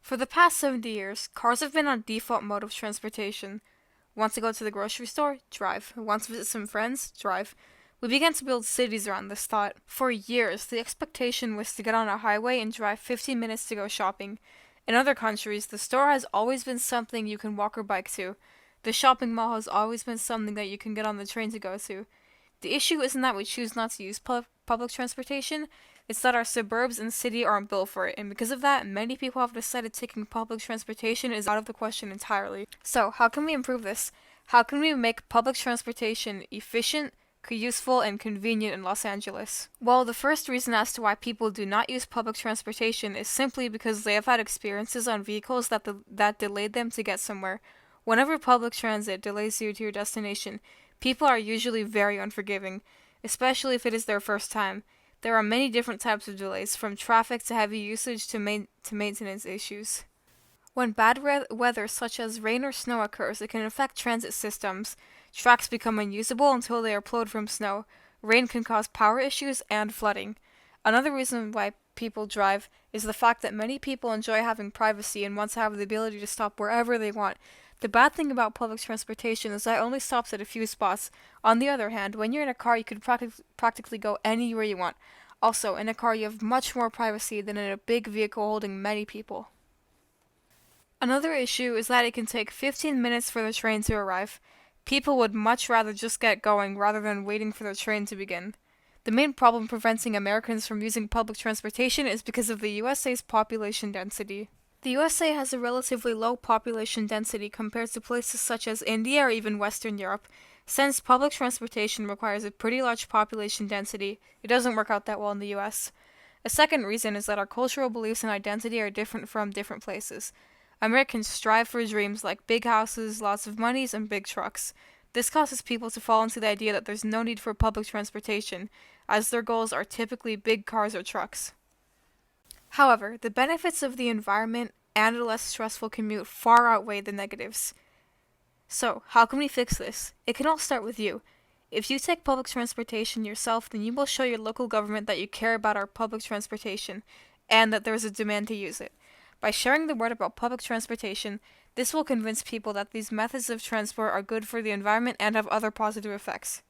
For the past 70 years, cars have been our default mode of transportation. Want to go to the grocery store? Drive. Want to visit some friends? Drive. We began to build cities around this thought. For years, the expectation was to get on a highway and drive 15 minutes to go shopping. In other countries, the store has always been something you can walk or bike to. The shopping mall has always been something that you can get on the train to go to. The issue isn't that we choose not to use public transportation, it's that our suburbs and city aren't built for it, and because of that, many people have decided taking public transportation is out of the question entirely. So, how can we improve this? How can we make public transportation efficient, useful, and convenient in Los Angeles? Well, the first reason as to why people do not use public transportation is simply because they have had experiences on vehicles that delayed them to get somewhere. Whenever public transit delays you to your destination, people are usually very unforgiving, especially if it is their first time. There are many different types of delays, from traffic to heavy usage to maintenance issues. When bad weather such as rain or snow occurs, it can affect transit systems. Tracks become unusable until they are plowed from snow. Rain can cause power issues and flooding. Another reason why people drive is the fact that many people enjoy having privacy and want to have the ability to stop wherever they want. The bad thing about public transportation is that it only stops at a few spots. On the other hand, when you're in a car, you can practically go anywhere you want. Also, in a car, you have much more privacy than in a big vehicle holding many people. Another issue is that it can take 15 minutes for the train to arrive. People would much rather just get going rather than waiting for the train to begin. The main problem preventing Americans from using public transportation is because of the USA's population density. The USA has a relatively low population density compared to places such as India or even Western Europe. Since public transportation requires a pretty large population density, it doesn't work out that well in the US. A second reason is that our cultural beliefs and identity are different from different places. Americans strive for dreams like big houses, lots of monies, and big trucks. This causes people to fall into the idea that there's no need for public transportation, as their goals are typically big cars or trucks. However, the benefits of the environment and a less stressful commute far outweigh the negatives. So, how can we fix this? It can all start with you. If you take public transportation yourself, then you will show your local government that you care about our public transportation and that there is a demand to use it. By sharing the word about public transportation, this will convince people that these methods of transport are good for the environment and have other positive effects.